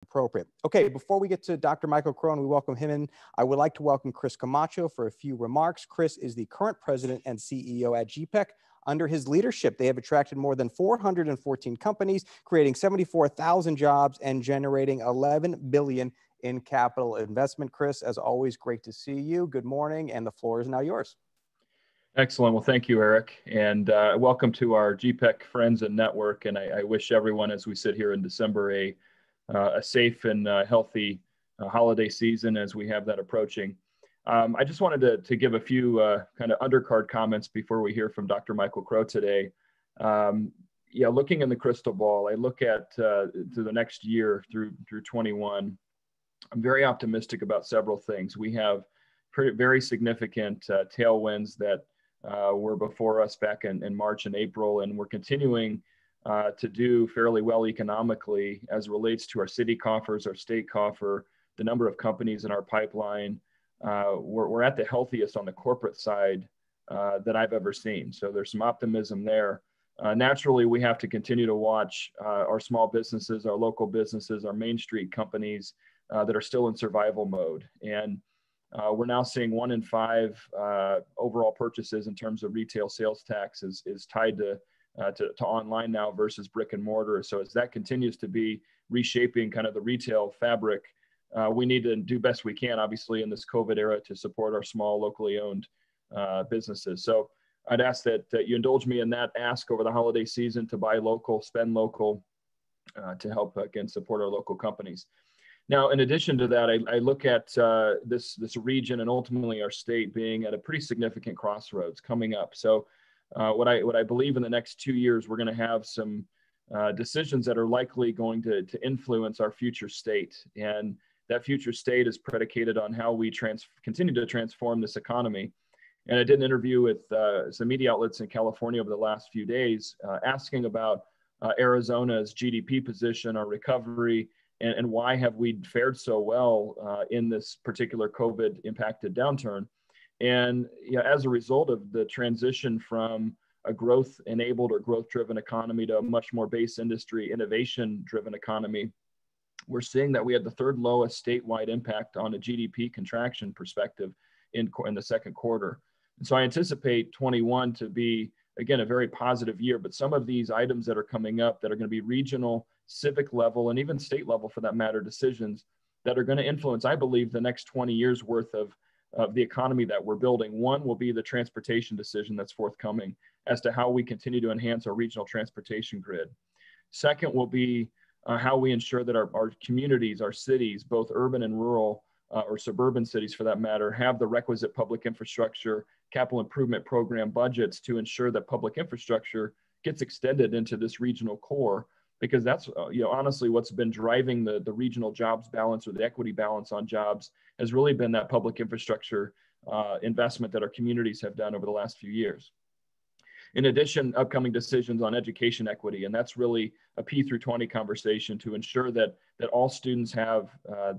appropriate. Okay, before we get to Dr. Michael Crow and we welcome him in, I would like to welcome Chris Camacho for a few remarks. Chris is the current president and CEO at GPEC. Under his leadership, they have attracted more than 414 companies, creating 74,000 jobs and generating $11 billion in capital investment. Chris, as always, great to see you. Good morning, and the floor is now yours. Excellent. Well, thank you, Eric, and welcome to our GPEC friends and network. And I wish everyone, as we sit here in December, a safe and healthy holiday season as we have that approaching. I just wanted to give a few kind of undercard comments before we hear from Dr. Michael Crow today. Looking in the crystal ball, I look at to the next year through 21. I'm very optimistic about several things. We have very significant tailwinds that were before us back in March and April, and we're continuing to do fairly well economically as it relates to our city coffers, our state coffer, the number of companies in our pipeline. We're at the healthiest on the corporate side that I've ever seen. So there's some optimism there. Naturally, we have to continue to watch our small businesses, our local businesses, our Main Street companies that are still in survival mode. And we're now seeing 1 in 5 overall purchases in terms of retail sales tax is tied to online now versus brick and mortar. So as that continues to be reshaping kind of the retail fabric, we need to do best we can, obviously, in this COVID era to support our small locally owned businesses. So I'd ask that you indulge me in that ask over the holiday season to buy local, spend local, to help, again, support our local companies. Now, in addition to that, I look at this region and ultimately our state being at a pretty significant crossroads coming up. So what I believe in the next 2 years, we're going to have some decisions that are likely going to influence our future state. And that future state is predicated on how we continue to transform this economy. And I did an interview with some media outlets in California over the last few days, asking about Arizona's GDP position, our recovery, and why have we fared so well in this particular COVID impacted downturn. And as a result of the transition from a growth enabled or growth driven economy to a much more base industry innovation driven economy, we're seeing that we had the third lowest statewide impact on a GDP contraction perspective in the second quarter. And so I anticipate 21 to be, again, a very positive year, but some of these items that are coming up that are going to be regional, civic level, and even state level for that matter, decisions that are going to influence, I believe, the next 20 years worth of the economy that we're building. One will be the transportation decision that's forthcoming as to how we continue to enhance our regional transportation grid. Second will be how we ensure that our communities, our cities, both urban and rural, or suburban cities for that matter, have the requisite public infrastructure, capital improvement program budgets to ensure that public infrastructure gets extended into this regional core, because that's honestly what's been driving the regional jobs balance or the equity balance on jobs has really been that public infrastructure investment that our communities have done over the last few years. In addition, upcoming decisions on education equity, and that's really a P through 20 conversation to ensure that all students have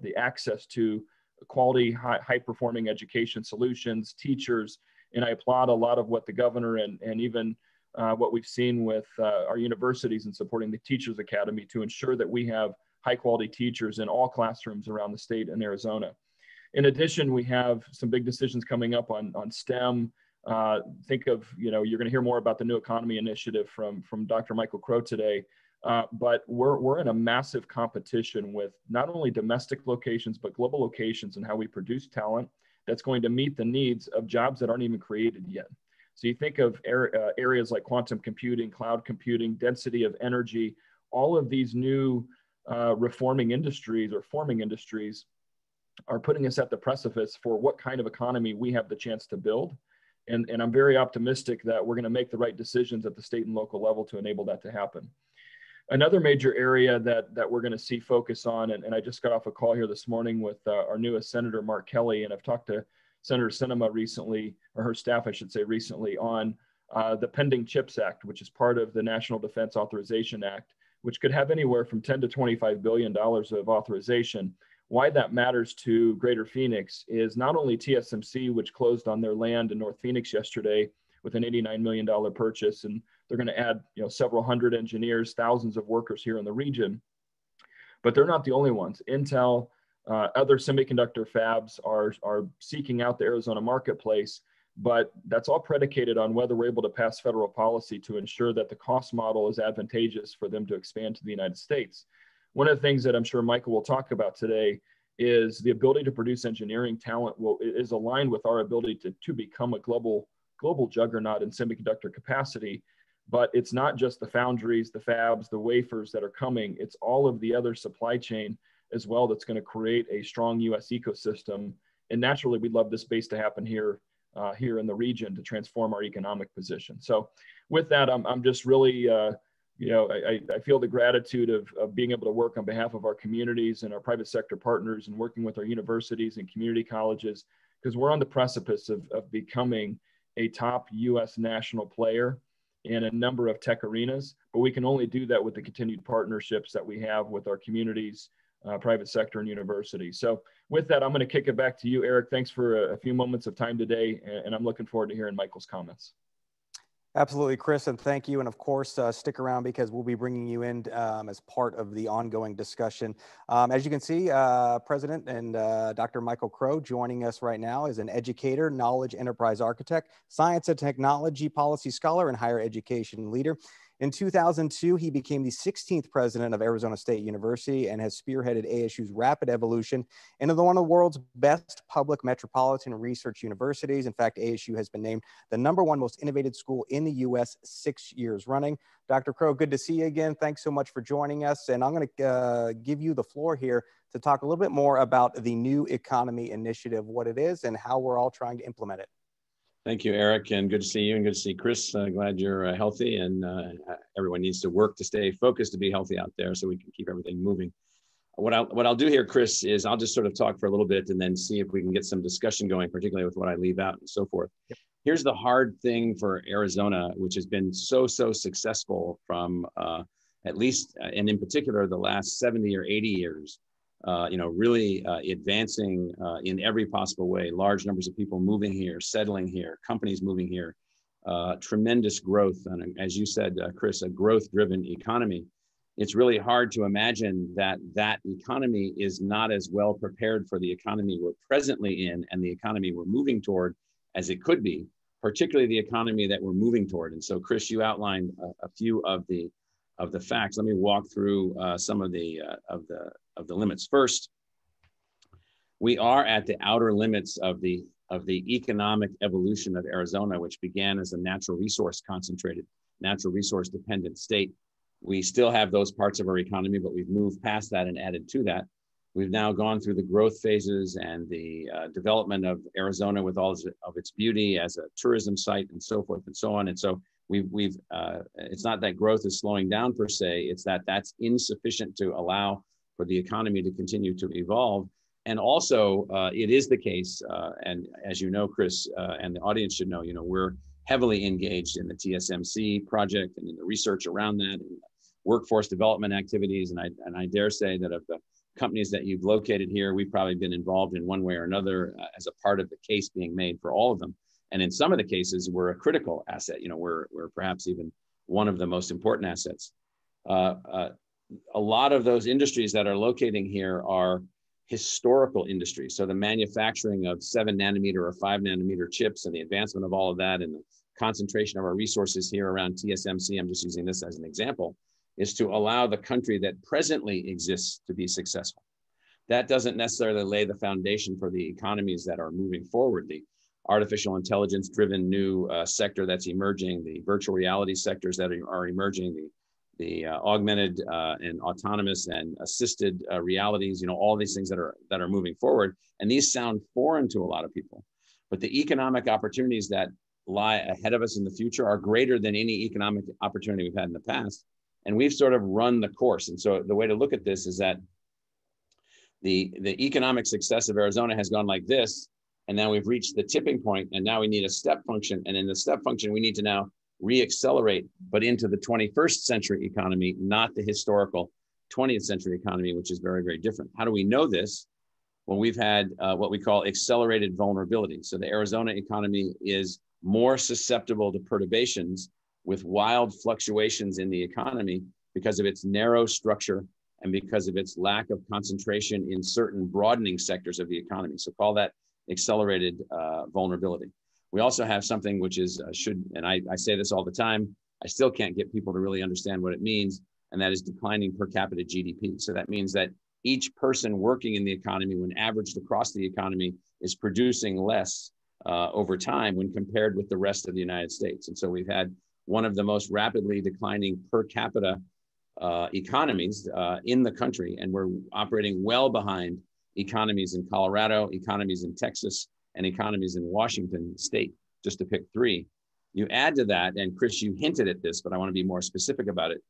the access to quality, high-performing education solutions, teachers, and I applaud a lot of what the governor and even what we've seen with our universities in supporting the Teachers Academy to ensure that we have high-quality teachers in all classrooms around the state in Arizona. In addition, we have some big decisions coming up on STEM. Think of, you're going to hear more about the New Economy Initiative from Dr. Michael Crow today, but we're in a massive competition with not only domestic locations, but global locations and how we produce talent that's going to meet the needs of jobs that aren't even created yet. So you think of areas like quantum computing, cloud computing, density of energy, all of these new reforming industries or forming industries are putting us at the precipice for what kind of economy we have the chance to build. And I'm very optimistic that we're going to make the right decisions at the state and local level to enable that to happen. Another major area that we're going to see focus on, and I just got off a call here this morning with our newest Senator, Mark Kelly, and I've talked to Senator Sinema recently, or her staff, I should say, recently on the pending CHIPS Act, which is part of the National Defense Authorization Act, which could have anywhere from $10 to $25 billion of authorization. Why that matters to Greater Phoenix is not only TSMC, which closed on their land in North Phoenix yesterday with an $89 million purchase, and they're going to add several hundred engineers, thousands of workers here in the region. But they're not the only ones. Intel, other semiconductor fabs are seeking out the Arizona marketplace, but that's all predicated on whether we're able to pass federal policy to ensure that the cost model is advantageous for them to expand to the United States. One of the things that I'm sure Michael will talk about today is the ability to produce engineering talent is aligned with our ability to become a global juggernaut in semiconductor capacity. But it's not just the foundries, the fabs, the wafers that are coming. It's all of the other supply chain as well that's going to create a strong U.S. ecosystem. And naturally, we'd love this base to happen here in the region to transform our economic position. So with that, I'm just really, I feel the gratitude of being able to work on behalf of our communities and our private sector partners and working with our universities and community colleges, because we're on the precipice of becoming a top U.S. national player in a number of tech arenas, but we can only do that with the continued partnerships that we have with our communities, private sector, and universities. So with that, I'm going to kick it back to you, Eric. Thanks for a few moments of time today, and I'm looking forward to hearing Michael's comments. Absolutely, Chris, and thank you. And of course, stick around because we'll be bringing you in as part of the ongoing discussion. As you can see, President and Dr. Michael Crow joining us right now is an educator, knowledge enterprise architect, science and technology policy scholar, and higher education leader. In 2002, he became the 16th president of Arizona State University and has spearheaded ASU's rapid evolution into one of the world's best public metropolitan research universities. In fact, ASU has been named the #1 most innovative school in the U.S. 6 years running. Dr. Crow, good to see you again. Thanks so much for joining us. And I'm going to give you the floor here to talk a little bit more about the New Economy Initiative, what it is, and how we're all trying to implement it. Thank you, Eric, and good to see you and good to see Chris. Glad you're healthy, and everyone needs to work to stay focused to be healthy out there so we can keep everything moving. What I'll do here, Chris, is I'll just sort of talk for a little bit and then see if we can get some discussion going, particularly with what I leave out and so forth. Yep. Here's the hard thing for Arizona, which has been so successful from at least, and in particular, the last 70 or 80 years. Really advancing in every possible way, large numbers of people moving here, settling here, companies moving here, tremendous growth. And as you said, Chris, a growth-driven economy. It's really hard to imagine that economy is not as well prepared for the economy we're presently in and the economy we're moving toward as it could be, particularly the economy that we're moving toward. And so, Chris, you outlined a few of the facts. Let me walk through some of the limits. First, we are at the outer limits of the economic evolution of Arizona, which began as a natural resource concentrated, natural resource dependent state. We still have those parts of our economy, but we've moved past that and added to that. We've now gone through the growth phases and the development of Arizona with all of its beauty as a tourism site and so forth and so on. And so we've it's not that growth is slowing down per se, it's that's insufficient to allow for the economy to continue to evolve. And also it is the case, and as you know, Chris, and the audience should know, we're heavily engaged in the TSMC project and in the research around that and workforce development activities. And I dare say that of the companies that you've located here, we've probably been involved in one way or another as a part of the case being made for all of them. And in some of the cases, we're a critical asset. We're perhaps even one of the most important assets. A lot of those industries that are locating here are historical industries. So the manufacturing of 7 nanometer or 5 nanometer chips and the advancement of all of that and the concentration of our resources here around TSMC, I'm just using this as an example, is to allow the country that presently exists to be successful. That doesn't necessarily lay the foundation for the economies that are moving forward. The artificial intelligence driven new sector that's emerging, the virtual reality sectors that are emerging, the augmented and autonomous and assisted realities, all these things that are moving forward. And these sound foreign to a lot of people, but the economic opportunities that lie ahead of us in the future are greater than any economic opportunity we've had in the past. And we've sort of run the course. And so the way to look at this is that the economic success of Arizona has gone like this, and now we've reached the tipping point, and now we need a step function. And in the step function, we need to now re-accelerate, but into the 21st century economy, not the historical 20th century economy, which is very, very different. How do we know this? Well, we've had what we call accelerated vulnerability. So the Arizona economy is more susceptible to perturbations with wild fluctuations in the economy because of its narrow structure and because of its lack of concentration in certain broadening sectors of the economy. So call that accelerated vulnerability. We also have something which is and I say this all the time, I still can't get people to really understand what it means, and that is declining per capita GDP. So that means that each person working in the economy, when averaged across the economy, is producing less over time when compared with the rest of the United States. And so we've had one of the most rapidly declining per capita economies in the country, and we're operating well behind economies in Colorado, economies in Texas, and economies in Washington state, just to pick three. You add to that, and Chris, you hinted at this, but I want to be more specific about it.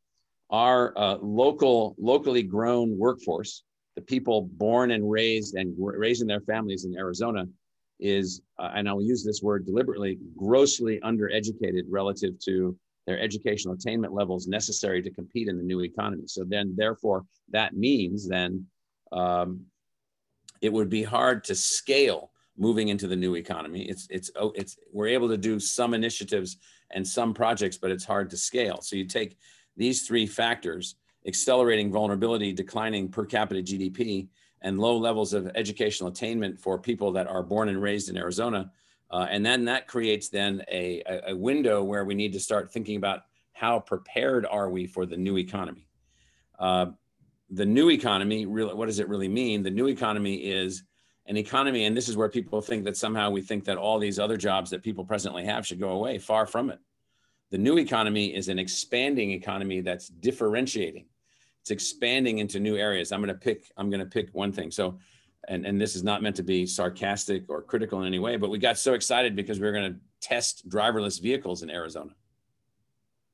Our locally grown workforce, the people born and raised raising their families in Arizona, is, and I'll use this word deliberately, grossly undereducated relative to their educational attainment levels necessary to compete in the new economy. So then, therefore, that means then it would be hard to scale moving into the new economy. We're able to do some initiatives and some projects, but it's hard to scale. So you take these three factors: accelerating vulnerability, declining per capita GDP, and low levels of educational attainment for people that are born and raised in Arizona. And then that creates then a window where we need to start thinking about how prepared are we for the new economy. The new economy, really, what does it really mean? The new economy is an economy, and this is where people think that somehow we think that all these other jobs that people presently have should go away. Far from it. The new economy is an expanding economy that's differentiating. It's expanding into new areas. I'm going to pick one thing. So, and this is not meant to be sarcastic or critical in any way, but we got so excited because we were going to test driverless vehicles in Arizona.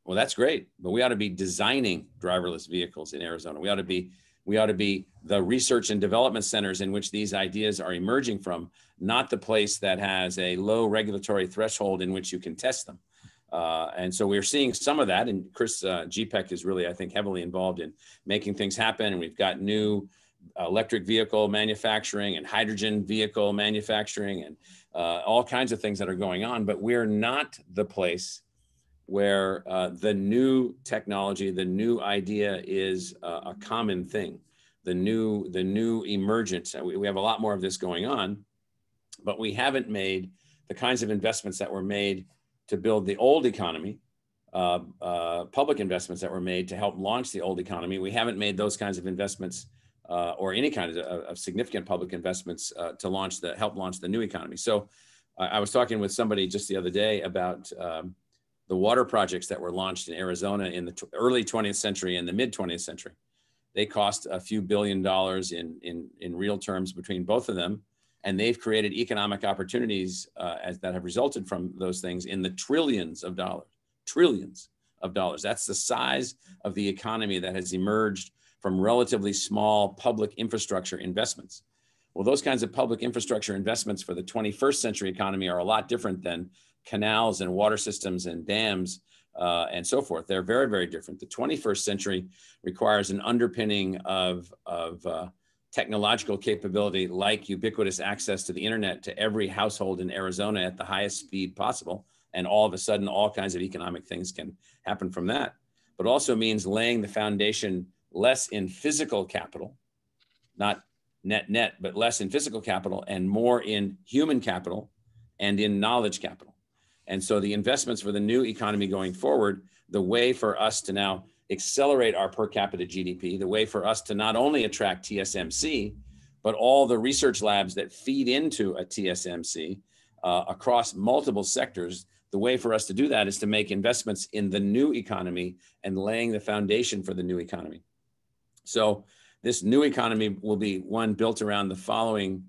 Well, that's great, but we ought to be designing driverless vehicles in Arizona. We ought to be the research and development centers in which these ideas are emerging from, not the place that has a low regulatory threshold in which you can test them. And so we're seeing some of that, and Chris, GPEC is really, I think, heavily involved in making things happen. And we've got new electric vehicle manufacturing and hydrogen vehicle manufacturing and all kinds of things that are going on. But we're not the place where the new technology, the new idea is a common thing. The new emergence. We have a lot more of this going on, but we haven't made the kinds of investments that were made to build the old economy, public investments that were made to help launch the old economy. We haven't made those kinds of investments or any kind of significant public investments to help launch the new economy. So I was talking with somebody just the other day about the water projects that were launched in Arizona in the early 20th century and the mid 20th century. They cost a few $1 billion in real terms between both of them. And they've created economic opportunities that have resulted from those things in the trillions of dollars. That's the size of the economy that has emerged from relatively small public infrastructure investments. Well, those kinds of public infrastructure investments for the 21st century economy are a lot different than canals and water systems and dams and so forth. They're very, very different. The 21st century requires an underpinning of technological capability like ubiquitous access to the internet to every household in Arizona at the highest speed possible. And all of a sudden, all kinds of economic things can happen from that. But also means laying the foundation less in physical capital, not net, but less in physical capital and more in human capital and in knowledge capital. And so the investments for the new economy going forward, the way for us to now accelerate our per capita GDP, the way for us to not only attract TSMC, but all the research labs that feed into a TSMC across multiple sectors, the way for us to do that is to make investments in the new economy and laying the foundation for the new economy. So this new economy will be one built around the following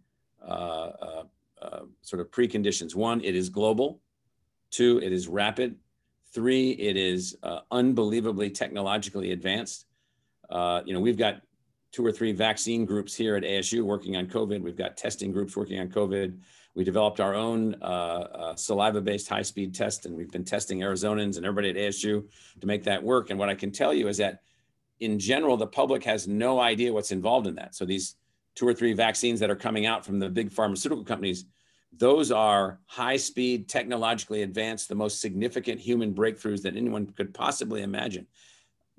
sort of preconditions. One, it is global. Two, it is rapid. Three, it is unbelievably technologically advanced. We've got 2 or 3 vaccine groups here at ASU working on COVID. We've got testing groups working on COVID. We developed our own saliva-based high-speed test, and we've been testing Arizonans and everybody at ASU to make that work. And what I can tell you is that, in general, the public has no idea what's involved in that. So these 2 or 3 vaccines that are coming out from the big pharmaceutical companies, those are high-speed, technologically advanced, the most significant human breakthroughs that anyone could possibly imagine.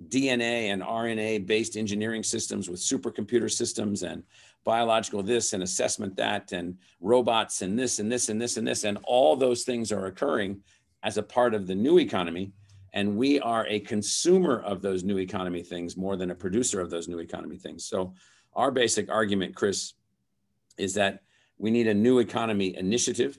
DNA and RNA-based engineering systems with supercomputer systems and biological this and assessment that and robots and this and this and this and this. And all those things are occurring as a part of the new economy. And we are a consumer of those new economy things more than a producer of those new economy things. So our basic argument, Chris, is that we need a new economy initiative,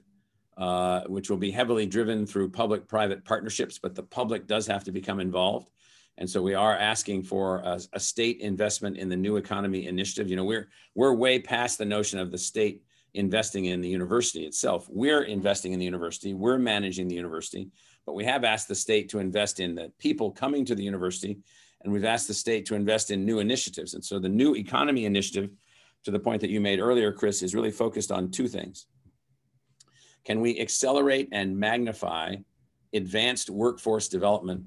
which will be heavily driven through public-private partnerships, but the public does have to become involved. And so we are asking for a state investment in the new economy initiative. You know, we're way past the notion of the state investing in the university itself. We're investing in the university, we're managing the university, but we have asked the state to invest in the people coming to the university, and we've asked the state to invest in new initiatives. And so the new economy initiative, to the point that you made earlier, Chris, is really focused on two things. Can we accelerate and magnify advanced workforce development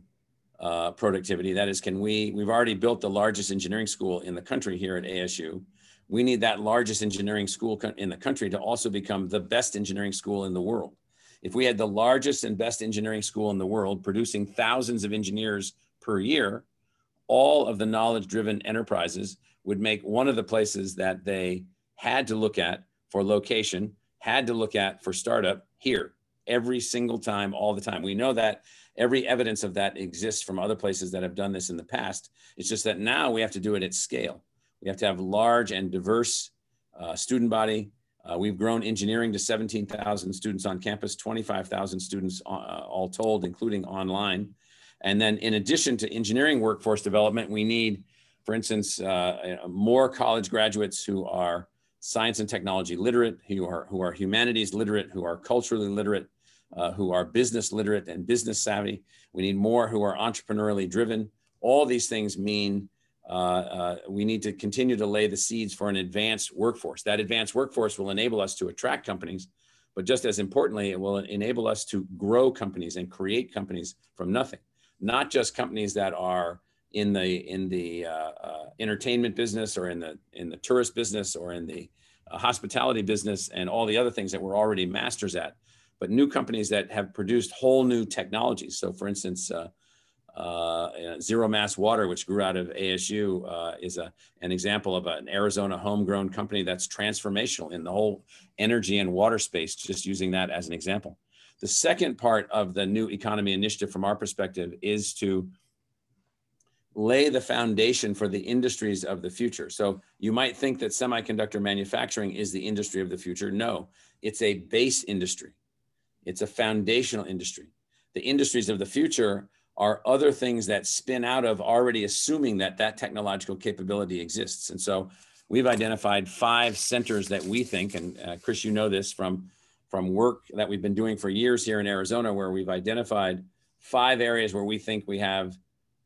productivity? That is, we've already built the largest engineering school in the country here at ASU. We need that largest engineering school in the country to also become the best engineering school in the world. If we had the largest and best engineering school in the world, producing thousands of engineers per year, all of the knowledge-driven enterprises would make one of the places that they had to look at for location, had to look at for startup here, every single time, all the time. We know that every evidence of that exists from other places that have done this in the past. It's just that now we have to do it at scale. We have to have large and diverse student body. We've grown engineering to 17,000 students on campus, 25,000 students all told, including online. And then in addition to engineering workforce development, we need, for instance, more college graduates who are science and technology literate, who are humanities literate, who are culturally literate, who are business literate and business savvy. We need more who are entrepreneurially driven. All these things mean we need to continue to lay the seeds for an advanced workforce. That advanced workforce will enable us to attract companies, but just as importantly, it will enable us to grow companies and create companies from nothing. Not just companies that are in the entertainment business or in the tourist business or in the hospitality business and all the other things that we're already masters at, but new companies that have produced whole new technologies. So for instance, Zero Mass Water, which grew out of ASU, is an example of an Arizona homegrown company that's transformational in the whole energy and water space, just using that as an example. The second part of the new economy initiative from our perspective is to lay the foundation for the industries of the future. So you might think that semiconductor manufacturing is the industry of the future. No, it's a base industry. It's a foundational industry. The industries of the future are other things that spin out of already assuming that that technological capability exists. And so we've identified 5 centers that we think, and Chris, you know this from work that we've been doing for years here in Arizona, where we've identified 5 areas where we think we have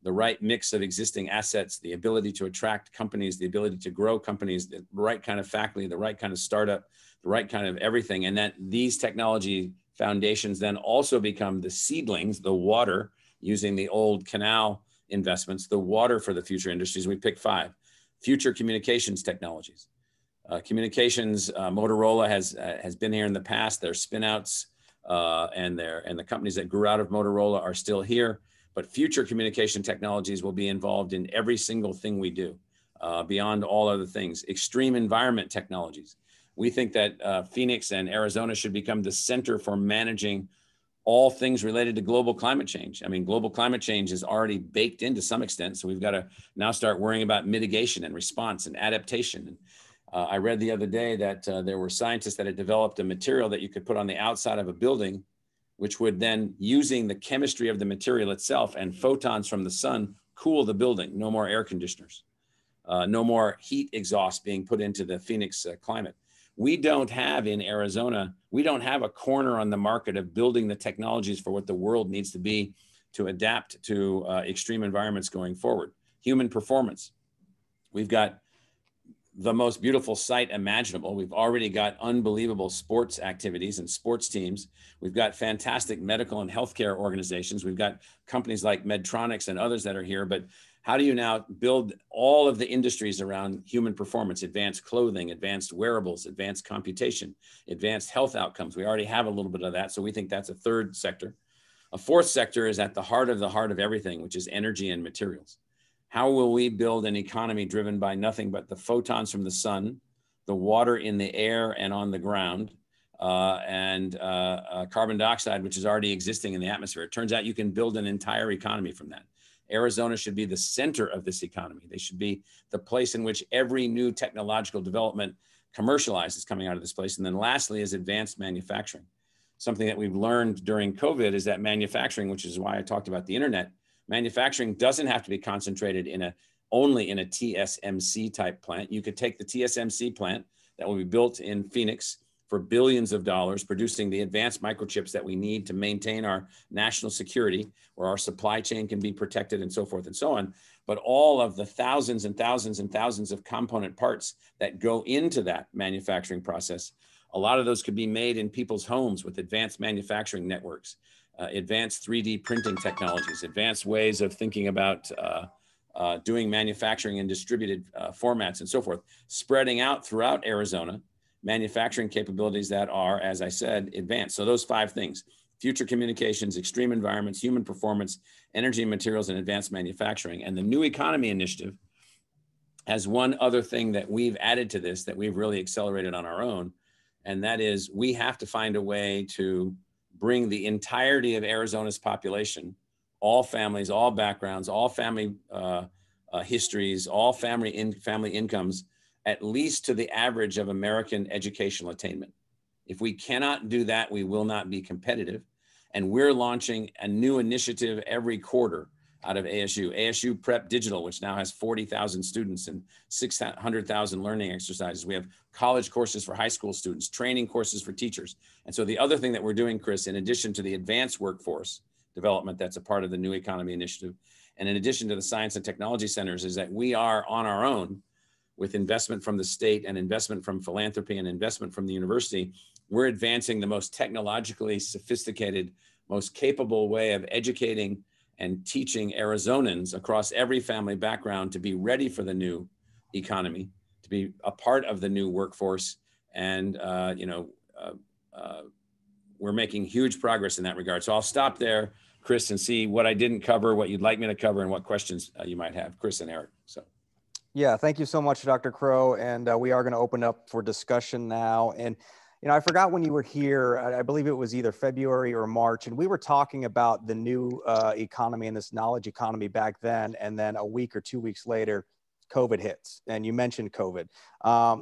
the right mix of existing assets, the ability to attract companies, the ability to grow companies, the right kind of faculty, the right kind of startup, the right kind of everything. And that these technology foundations then also become the seedlings, the water, using the old canal investments, the water for the future industries. We picked 5. Future communications technologies. Communications, Motorola has been here in the past. Their spinouts and the companies that grew out of Motorola are still here. But future communication technologies will be involved in every single thing we do, beyond all other things. Extreme environment technologies. We think that Phoenix and Arizona should become the center for managing all things related to global climate change. I mean, global climate change is already baked in to some extent. So we've got to now start worrying about mitigation and response and adaptation. I read the other day that there were scientists that had developed a material that you could put on the outside of a building, which would then, using the chemistry of the material itself and photons from the sun, cool the building. No more air conditioners, no more heat exhaust being put into the Phoenix climate. We don't have in Arizona, we don't have a corner on the market of building the technologies for what the world needs to be to adapt to extreme environments going forward. Human performance. We've got the most beautiful site imaginable. We've already got unbelievable sports activities and sports teams. We've got fantastic medical and healthcare organizations. We've got companies like Medtronics and others that are here, but how do you now build all of the industries around human performance, advanced clothing, advanced wearables, advanced computation, advanced health outcomes? We already have a little bit of that, so we think that's a 3rd sector. A 4th sector is at the heart of everything, which is energy and materials. How will we build an economy driven by nothing but the photons from the sun, the water in the air and on the ground, and carbon dioxide, which is already existing in the atmosphere? It turns out you can build an entire economy from that. Arizona should be the center of this economy. They should be the place in which every new technological development commercialized is coming out of this place. And then lastly is advanced manufacturing. Something that we've learned during COVID is that manufacturing, which is why I talked about the internet, manufacturing doesn't have to be concentrated only in a TSMC type plant. You could take the TSMC plant that will be built in Phoenix for billions of dollars, producing the advanced microchips that we need to maintain our national security, where our supply chain can be protected and so forth and so on. But all of the thousands and thousands and thousands of component parts that go into that manufacturing process, a lot of those could be made in people's homes with advanced manufacturing networks, advanced 3D printing technologies, advanced ways of thinking about doing manufacturing in distributed formats and so forth, spreading out throughout Arizona, manufacturing capabilities that are, as I said, advanced. So those 5 things: future communications, extreme environments, human performance, energy and materials, and advanced manufacturing. And the New Economy Initiative has one other thing that we've added to this that we've really accelerated on our own. And that is, we have to find a way to bring the entirety of Arizona's population, all families, all backgrounds, all family histories, all family incomes, at least to the average of American educational attainment. If we cannot do that, we will not be competitive. And we're launching a new initiative every quarter out of ASU Prep Digital, which now has 40,000 students and 600,000 learning exercises. We have college courses for high school students, training courses for teachers. And so the other thing that we're doing, Chris, in addition to the advanced workforce development that's a part of the New Economy Initiative, and in addition to the science and technology centers, is that we are on our own with investment from the state and investment from philanthropy and investment from the university. We're advancing the most technologically sophisticated, most capable way of educating and teaching Arizonans across every family background to be ready for the new economy, to be a part of the new workforce. And, we're making huge progress in that regard. So I'll stop there, Chris, and see what I didn't cover, what you'd like me to cover, and what questions you might have, Chris and Eric. So. Yeah, thank you so much, Dr. Crow. And we are going to open up for discussion now. And, I forgot when you were here, I believe it was either February or March, and we were talking about the new economy and this knowledge economy back then. And then a week or 2 weeks later, COVID hits, and you mentioned COVID.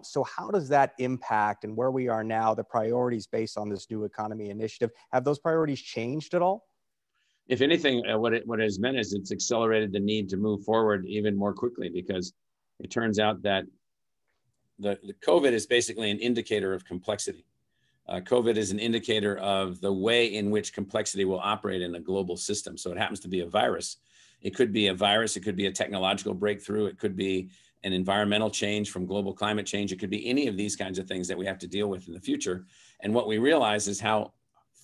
So how does that impact, and where we are now, the priorities based on this new economy initiative? Have those priorities changed at all? If anything, what it has meant is it's accelerated the need to move forward even more quickly, because it turns out that the COVID is basically an indicator of complexity. COVID is an indicator of the way in which complexity will operate in a global system. So it happens to be a virus. It could be a virus. It could be a technological breakthrough. It could be an environmental change from global climate change. It could be any of these kinds of things that we have to deal with in the future. And what we realize is how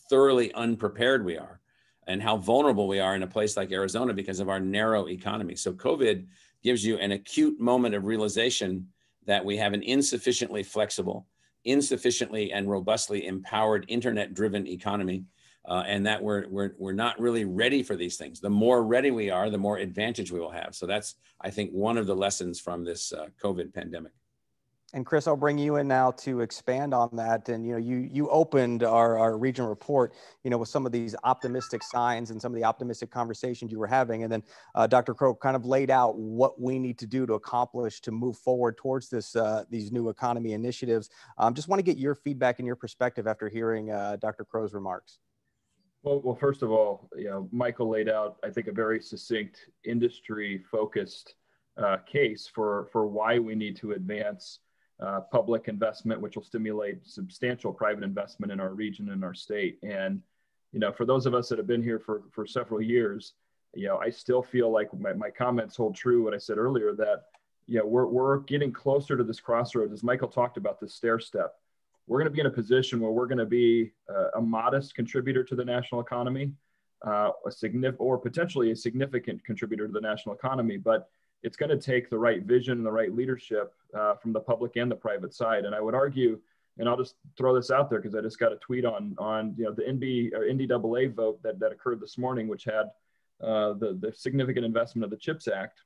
thoroughly unprepared we are and how vulnerable we are in a place like Arizona because of our narrow economy. So COVID gives you an acute moment of realization that we have an insufficiently flexible, insufficiently and robustly empowered internet-driven economy, and that we're not really ready for these things. The more ready we are, the more advantage we will have. So that's, I think, one of the lessons from this COVID pandemic. And Chris, I'll bring you in now to expand on that. And you opened our regional report, with some of these optimistic signs and some of the optimistic conversations you were having. And then Dr. Crow kind of laid out what we need to do to accomplish, to move forward towards this these new economy initiatives. Just want to get your feedback and your perspective after hearing Dr. Crow's remarks. Well, first of all, Michael laid out, I think, a very succinct industry-focused case for why we need to advance public investment, which will stimulate substantial private investment in our region and our state. And, for those of us that have been here for several years, I still feel like my comments hold true what I said earlier, that, we're getting closer to this crossroads. As Michael talked about, this stair step. We're going to be in a position where we're going to be a modest contributor to the national economy, or potentially a significant contributor to the national economy, but it's going to take the right vision and the right leadership from the public and the private side. And I would argue, and I'll just throw this out there because I just got a tweet on the NCAA vote that occurred this morning, which had the significant investment of the CHIPS Act.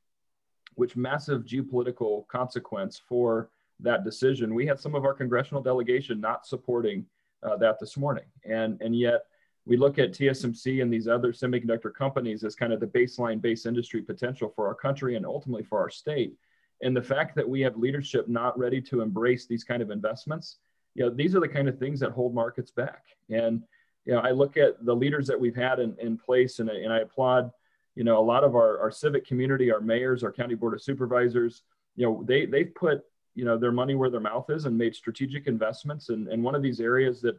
which massive geopolitical consequence for that decision. We had some of our congressional delegation not supporting that this morning. And yet we look at TSMC and these other semiconductor companies as kind of the baseline base industry potential for our country and ultimately for our state. And the fact that we have leadership not ready to embrace these kind of investments, these are the kind of things that hold markets back. And I look at the leaders that we've had in place, and I applaud, a lot of our civic community, our mayors, our county board of supervisors. They've put their money where their mouth is and made strategic investments. And one of these areas that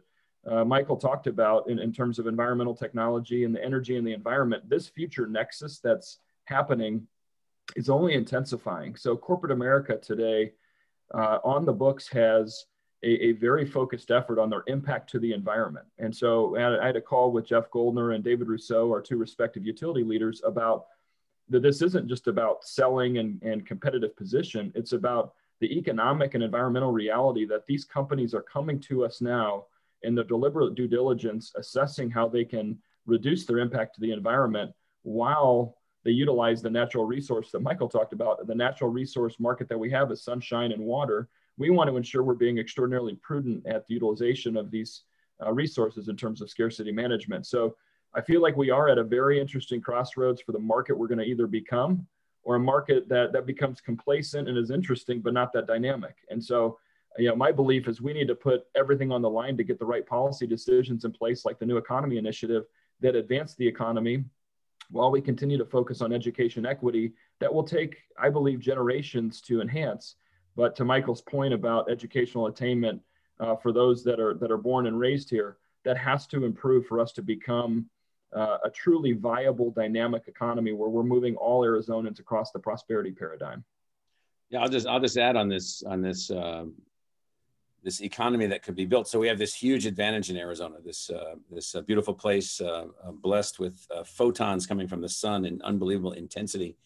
Michael talked about in terms of environmental technology and the energy and the environment, this future nexus that's happening is only intensifying. So corporate America today on the books has a very focused effort on their impact to the environment. And so I had a call with Jeff Goldner and David Rousseau, our two respective utility leaders, about that this isn't just about selling and competitive position. It's about the economic and environmental reality that these companies are coming to us now in the deliberate due diligence, assessing how they can reduce their impact to the environment while they utilize the natural resource that Michael talked about. The natural resource market that we have is sunshine and water. We want to ensure we're being extraordinarily prudent at the utilization of these resources in terms of scarcity management. So I feel like we are at a very interesting crossroads for the market we're going to either become, or a market that becomes complacent and is interesting, but not that dynamic. And so, my belief is we need to put everything on the line to get the right policy decisions in place, like the New Economy Initiative, that advance the economy while we continue to focus on education equity that will take, I believe, generations to enhance. But to Michael's point about educational attainment for those that are born and raised here, that has to improve for us to become a truly viable, dynamic economy where we're moving all Arizonans across the prosperity paradigm. Yeah, I'll just add on this this economy that could be built. So we have this huge advantage in Arizona, this beautiful place blessed with photons coming from the sun in unbelievable intensity,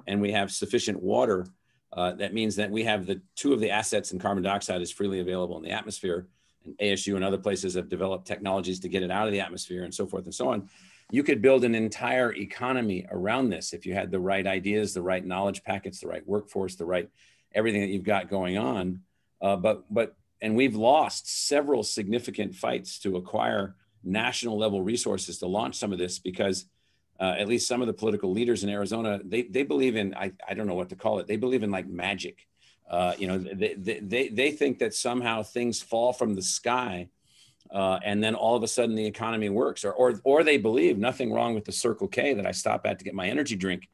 and we have sufficient water. That means that we have two of the assets, and carbon dioxide is freely available in the atmosphere. And ASU and other places have developed technologies to get it out of the atmosphere and so forth and so on. You could build an entire economy around this if you had the right ideas, the right knowledge packets, the right workforce, the right everything that you've got going on. And we've lost several significant fights to acquire national level resources to launch some of this, because at least some of the political leaders in Arizona, they believe in, I don't know what to call it. They believe in like magic. They think that somehow things fall from the sky and then all of a sudden the economy works, or they believe, nothing wrong with the Circle K that I stop at to get my energy drink,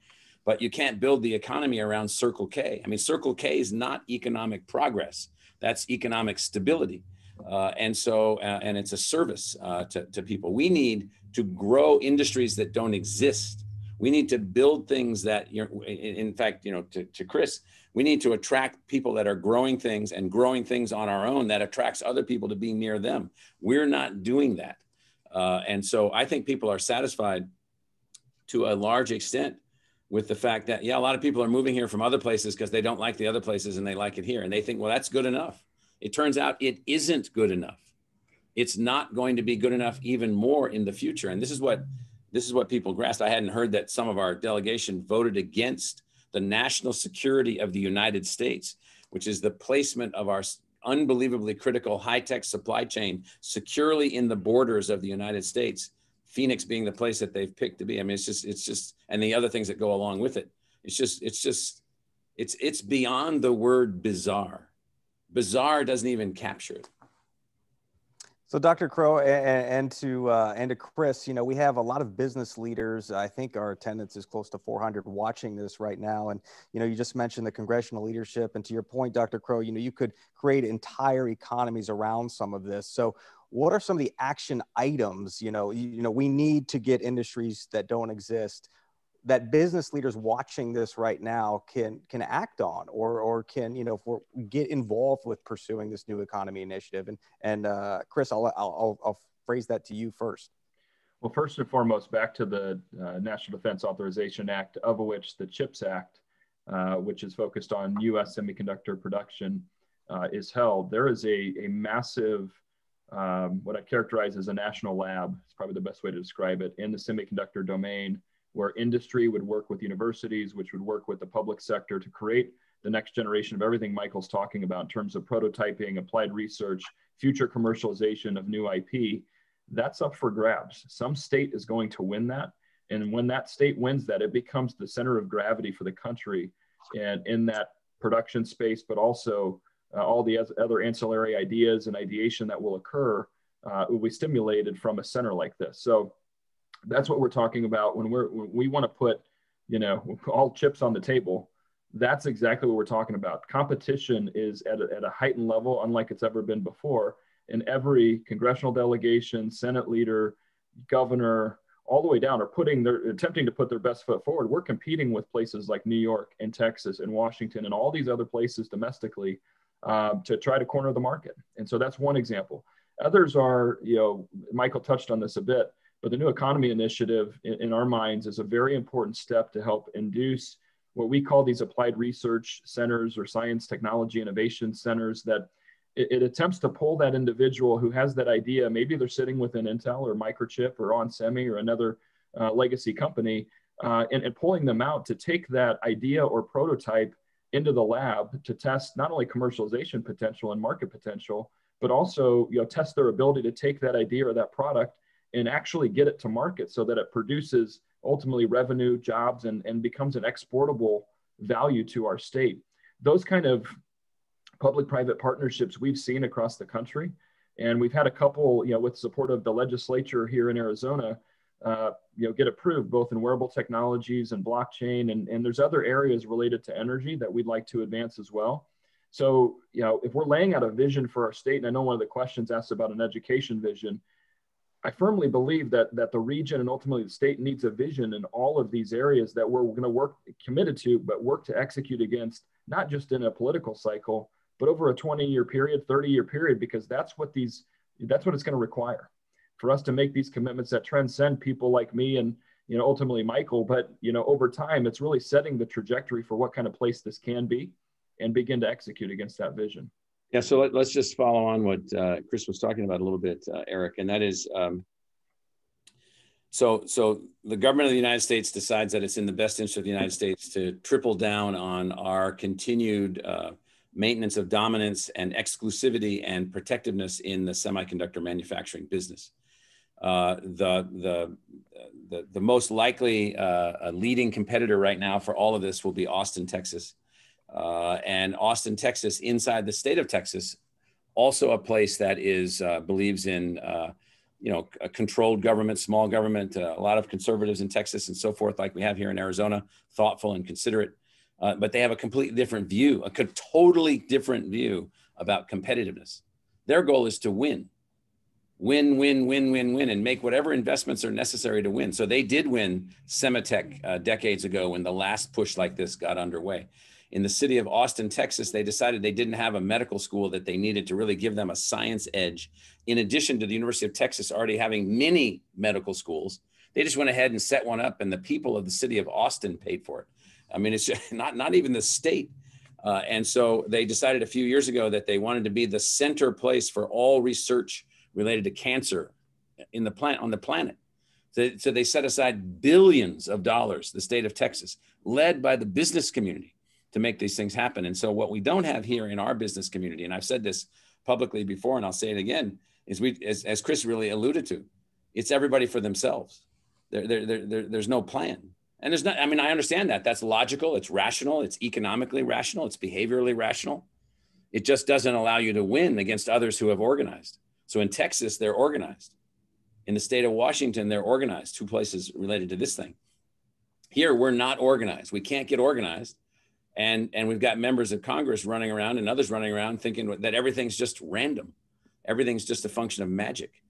but you can't build the economy around Circle K. I mean, Circle K is not economic progress. That's economic stability. And it's a service to people. We need to grow industries that don't exist. We need to build things that, in fact, to Chris, we need to attract people that are growing things and growing things on our own that attracts other people to be near them. We're not doing that. And so I think people are satisfied to a large extent with the fact that, yeah, a lot of people are moving here from other places because they don't like the other places and they like it here. And they think, well, that's good enough. It turns out it isn't good enough. It's not going to be good enough even more in the future. And this is what people grasp. I hadn't heard that some of our delegation voted against the national security of the United States, which is the placement of our unbelievably critical high-tech supply chain securely in the borders of the United States, Phoenix being the place that they've picked to be. I mean, it's just, and the other things that go along with it. It's beyond the word bizarre. Bizarre doesn't even capture it. So Dr. Crow and to Chris, we have a lot of business leaders. I think our attendance is close to 400 watching this right now. And, you just mentioned the congressional leadership. And to your point, Dr. Crow, you could create entire economies around some of this. So what are some of the action items, we need to get industries that don't exist, that business leaders watching this right now can act on, or can, get involved with pursuing this new economy initiative? And Chris, I'll phrase that to you first. Well, first and foremost, back to the National Defense Authorization Act, of which the CHIPS Act, which is focused on U.S. semiconductor production, is held. There is a massive, what I characterize as a national lab, it's probably the best way to describe it, in the semiconductor domain, where industry would work with universities, which would work with the public sector to create the next generation of everything Michael's talking about in terms of prototyping, applied research, future commercialization of new IP. That's up for grabs. Some state is going to win that. And when that state wins that, it becomes the center of gravity for the country and in that production space, but also all the other ancillary ideas and ideation that will occur will be stimulated from a center like this. So that's what we're talking about when we want to put, all chips on the table. That's exactly what we're talking about. Competition is at a heightened level, unlike it's ever been before. And every congressional delegation, Senate leader, governor, all the way down are attempting to put their best foot forward. We're competing with places like New York and Texas and Washington and all these other places domestically to try to corner the market. And so that's one example. Others are, Michael touched on this a bit, but the New Economy Initiative in our minds is a very important step to help induce what we call these applied research centers or science technology innovation centers that it attempts to pull that individual who has that idea. Maybe they're sitting with an Intel or Microchip or onsemi or another legacy company and pulling them out to take that idea or prototype into the lab to test not only commercialization potential and market potential, but also test their ability to take that idea or that product and actually get it to market so that it produces ultimately revenue, jobs, and becomes an exportable value to our state. Those kind of public-private partnerships we've seen across the country. And we've had a couple, with support of the legislature here in Arizona, get approved both in wearable technologies and blockchain. And there's other areas related to energy that we'd like to advance as well. So, if we're laying out a vision for our state, and I know one of the questions asked about an education vision, I firmly believe that the region and ultimately the state needs a vision in all of these areas that we're going to work committed to, but work to execute against, not just in a political cycle, but over a 20-year period, 30-year period, because that's what it's going to require for us to make these commitments that transcend people like me and, ultimately Michael. But, over time, it's really setting the trajectory for what kind of place this can be and begin to execute against that vision. Yeah, so let's just follow on what Chris was talking about a little bit, Eric, and that is, so the government of the United States decides that it's in the best interest of the United States to triple down on our continued maintenance of dominance and exclusivity and protectiveness in the semiconductor manufacturing business. The most likely leading competitor right now for all of this will be Austin, Texas. And Austin, Texas, inside the state of Texas, also a place that believes in a controlled government, small government, a lot of conservatives in Texas and so forth, like we have here in Arizona, thoughtful and considerate. But they have a completely different view, a totally different view about competitiveness. Their goal is to win, and make whatever investments are necessary to win. So they did win Sematech decades ago when the last push like this got underway. In the city of Austin, Texas, they decided they didn't have a medical school that they needed to really give them a science edge. In addition to the University of Texas already having many medical schools, they just went ahead and set one up, and the people of the city of Austin paid for it. I mean, it's just not even the state. And so they decided a few years ago that they wanted to be the center place for all research related to cancer on the planet. So they set aside billions of dollars, the state of Texas, led by the business community, to make these things happen. And so what we don't have here in our business community, and I've said this publicly before, and I'll say it again, is as Chris really alluded to, it's everybody for themselves. There's no plan. And there's not, I mean, I understand that. That's logical, it's rational, it's economically rational, it's behaviorally rational. It just doesn't allow you to win against others who have organized. So in Texas, they're organized. In the state of Washington, they're organized, two places related to this thing. Here, we're not organized. We can't get organized. And we've got members of Congress running around and others running around thinking that everything's just random. Everything's just a function of magic.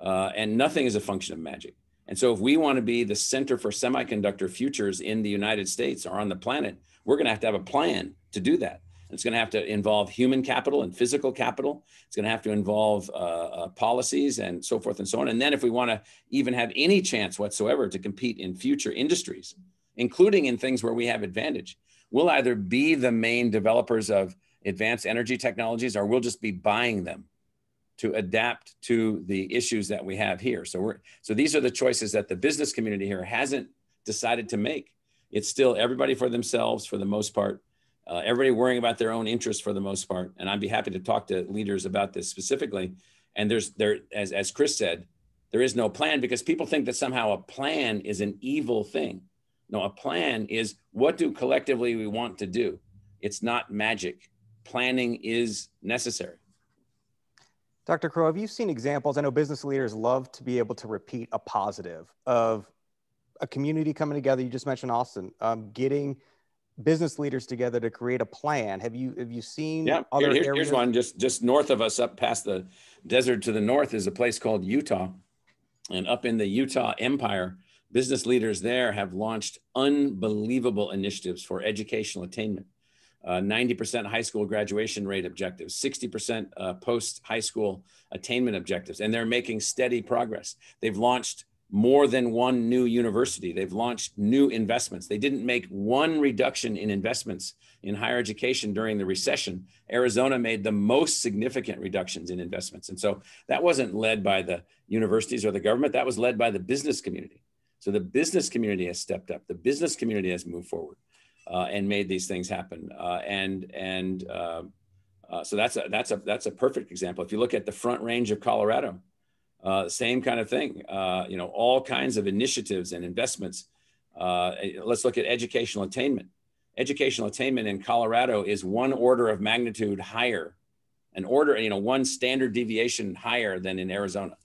And nothing is a function of magic. And so if we want to be the center for semiconductor futures in the United States or on the planet, we're going to have a plan to do that. It's going to have to involve human capital and physical capital. It's going to have to involve policies and so forth and so on. And then if we want to even have any chance whatsoever to compete in future industries, including in things where we have advantage, we'll either be the main developers of advanced energy technologies or we'll just be buying them to adapt to the issues that we have here. So these are the choices that the business community here hasn't decided to make. It's still everybody for themselves for the most part. Everybody worrying about their own interests for the most part. And I'd be happy to talk to leaders about this specifically. And as Chris said, there is no plan because people think that somehow a plan is an evil thing. No, a plan is what do collectively we want to do. It's not magic. Planning is necessary. Dr. Crow, have you seen examples? I know business leaders love to be able to repeat a positive of a community coming together. You just mentioned Austin, getting business leaders together to create a plan. Have you seen other areas? Here's one just north of us, up past the desert to the north is a place called Utah. And up in the Utah Empire, business leaders there have launched unbelievable initiatives for educational attainment. 90% high school graduation rate objectives, 60% post-high school attainment objectives, and they're making steady progress. They've launched more than one new university. They've launched new investments. They didn't make one reduction in investments in higher education during the recession. Arizona made the most significant reductions in investments. And so that wasn't led by the universities or the government. That was led by the business community. So the business community has stepped up. The business community has moved forward and made these things happen. So that's a perfect example. If you look at the Front Range of Colorado, same kind of thing, all kinds of initiatives and investments. Let's look at educational attainment. Educational attainment in Colorado is one order of magnitude higher, one standard deviation higher than in Arizona.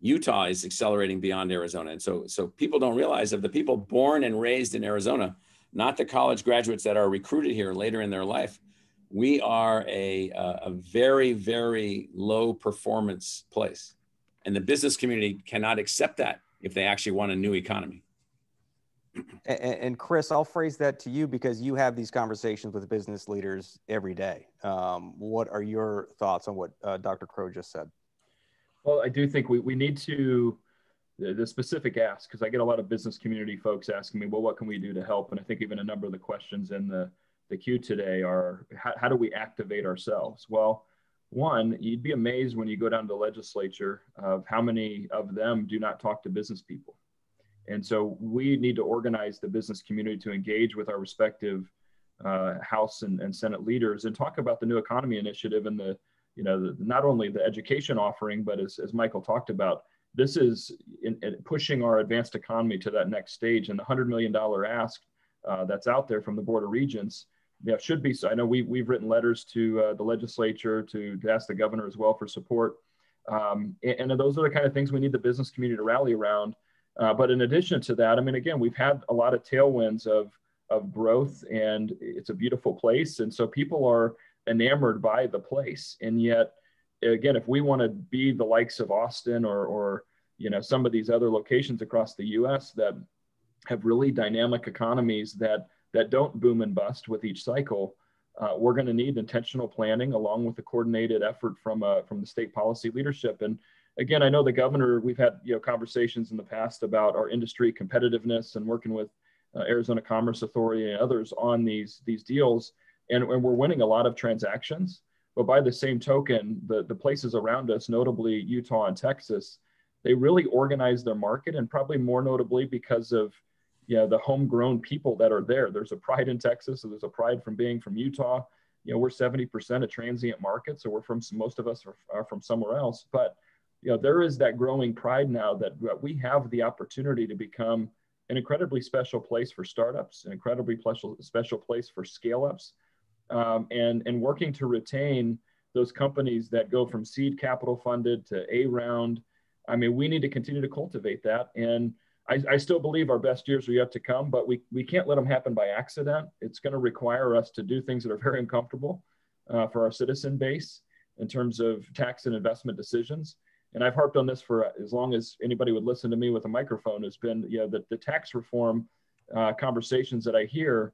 Utah is accelerating beyond Arizona. And so people don't realize of the people born and raised in Arizona, not the college graduates that are recruited here later in their life, we are a very, very low performance place. And the business community cannot accept that if they actually want a new economy. And Chris, I'll phrase that to you because you have these conversations with business leaders every day. What are your thoughts on what Dr. Crow just said? Well, I do think we need to, the specific ask, because I get a lot of business community folks asking me, well, what can we do to help? And I think even a number of the questions in the queue today are, how do we activate ourselves? Well, one, you'd be amazed when you go down to the legislature of how many of them do not talk to business people. And so we need to organize the business community to engage with our respective House and Senate leaders and talk about the New Economy Initiative and not only the education offering, but as Michael talked about, this is in pushing our advanced economy to that next stage. And the $100 million ask that's out there from the Board of Regents, should be. So I know we've written letters to the legislature to ask the governor as well for support. And those are the kind of things we need the business community to rally around. But in addition to that, I mean, again, we've had a lot of tailwinds of growth, and it's a beautiful place. And so people are enamored by the place. And yet, again, if we want to be the likes of Austin or some of these other locations across the U.S. that have really dynamic economies that don't boom and bust with each cycle, we're going to need intentional planning along with a coordinated effort from the state policy leadership. And again, I know the governor, we've had conversations in the past about our industry competitiveness and working with Arizona Commerce Authority and others on these deals. And we're winning a lot of transactions. But by the same token, the places around us, notably Utah and Texas, they really organize their market, and probably more notably because of the homegrown people that are there. There's a pride in Texas, so there's a pride from being from Utah. We're 70% a transient market, so most of us are from somewhere else. But there is that growing pride now that we have the opportunity to become an incredibly special place for startups, an incredibly special place for scale-ups, and working to retain those companies that go from seed capital funded to A round. I mean, we need to continue to cultivate that. And I still believe our best years are yet to come, but we can't let them happen by accident. It's going to require us to do things that are very uncomfortable for our citizen base in terms of tax and investment decisions. And I've harped on this for as long as anybody would listen to me with a microphone. Has been the tax reform conversations that I hear.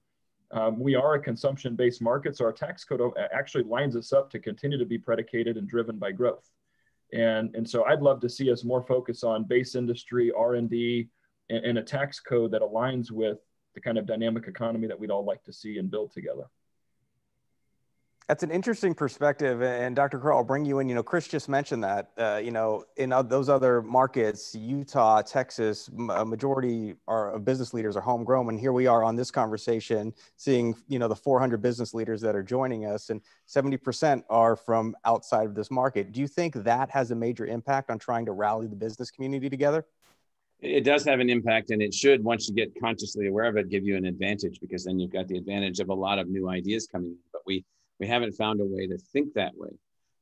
We are a consumption-based market, so our tax code actually lines us up to continue to be predicated and driven by growth. And so I'd love to see us more focus on base industry, R&D, and a tax code that aligns with the kind of dynamic economy that we'd all like to see and build together. That's an interesting perspective. And Dr. Crow, I'll bring you in. Chris just mentioned that, in those other markets, Utah, Texas, a majority of business leaders are homegrown. And here we are on this conversation seeing, the 400 business leaders that are joining us, and 70% are from outside of this market. Do you think that has a major impact on trying to rally the business community together? It does have an impact, and it should, once you get consciously aware of it, give you an advantage, because then you've got the advantage of a lot of new ideas coming in. But we haven't found a way to think that way.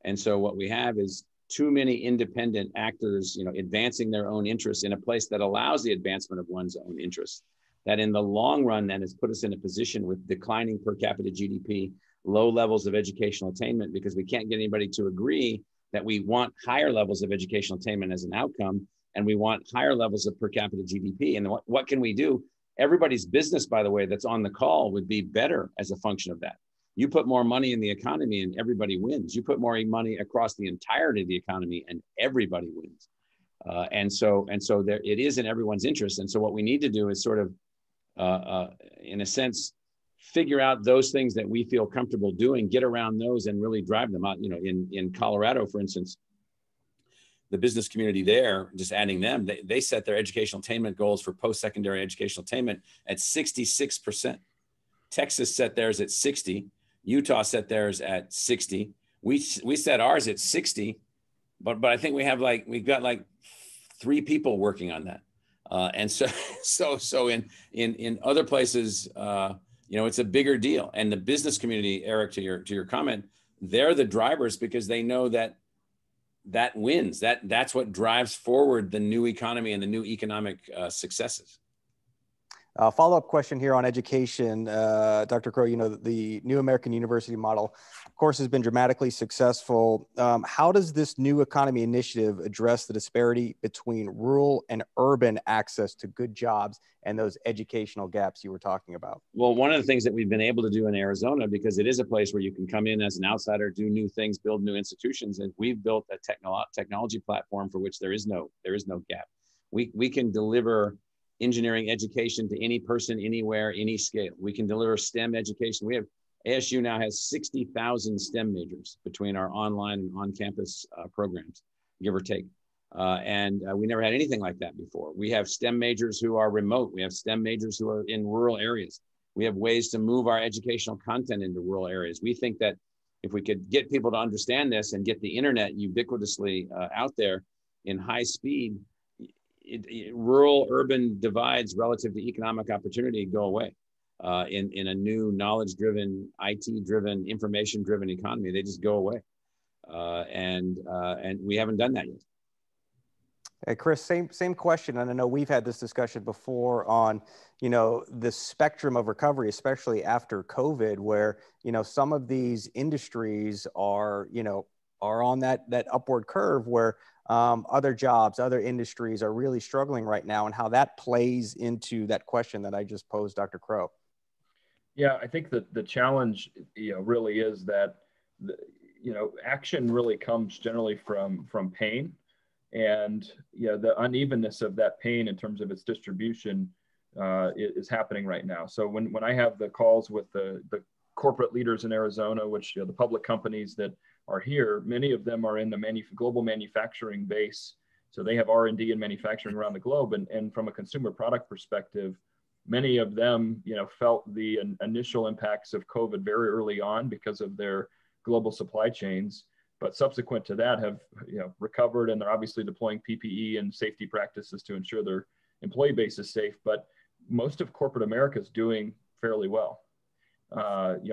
And so what we have is too many independent actors, advancing their own interests in a place that allows the advancement of one's own interests. That in the long run then has put us in a position with declining per capita GDP, low levels of educational attainment, because we can't get anybody to agree that we want higher levels of educational attainment as an outcome, and we want higher levels of per capita GDP. And what can we do? Everybody's business, by the way, that's on the call would be better as a function of that. You put more money in the economy and everybody wins. You put more money across the entirety of the economy and everybody wins. And so there, it is in everyone's interest. And so what we need to do is sort of, in a sense, figure out those things that we feel comfortable doing, get around those and really drive them out. In Colorado, for instance, the business community there, just adding them, they set their educational attainment goals for post-secondary educational attainment at 66%. Texas set theirs at 60. Utah set theirs at 60. We set ours at 60, but I think we've got like 3 people working on that. And so in other places, it's a bigger deal. And the business community, Eric, to your comment, they're the drivers, because they know that wins. That's what drives forward the new economy and the new economic successes. Follow-up question here on education. Dr. Crow, the New American University model, of course, has been dramatically successful. How does this new economy initiative address the disparity between rural and urban access to good jobs and those educational gaps you were talking about? Well, one of the things that we've been able to do in Arizona, because it is a place where you can come in as an outsider, do new things, build new institutions, and we've built a technology platform for which there is no gap. We can deliver engineering education to any person, anywhere, any scale. We can deliver STEM education. ASU now has 60,000 STEM majors between our online and on-campus programs, give or take. And we never had anything like that before. We have STEM majors who are remote. We have STEM majors who are in rural areas. We have ways to move our educational content into rural areas. We think that if we could get people to understand this and get the internet ubiquitously out there in high speed, rural-urban divides relative to economic opportunity go away. In a new knowledge-driven, IT-driven, information-driven economy, they just go away. And we haven't done that yet. Hey, Chris, same question. And I know we've had this discussion before on, the spectrum of recovery, especially after COVID, where, some of these industries are on that upward curve where other jobs, other industries are really struggling right now, and how that plays into that question that I just posed, Dr. Crow. Yeah, I think that the challenge, really is that, action really comes generally from pain, and the unevenness of that pain in terms of its distribution is happening right now. So when I have the calls with the corporate leaders in Arizona, which the public companies that are here, many of them are in the global manufacturing base. So they have R&D and manufacturing around the globe. And from a consumer product perspective, many of them, felt the initial impacts of COVID very early on because of their global supply chains. But subsequent to that have, recovered, and they're obviously deploying PPE and safety practices to ensure their employee base is safe. But most of corporate America is doing fairly well,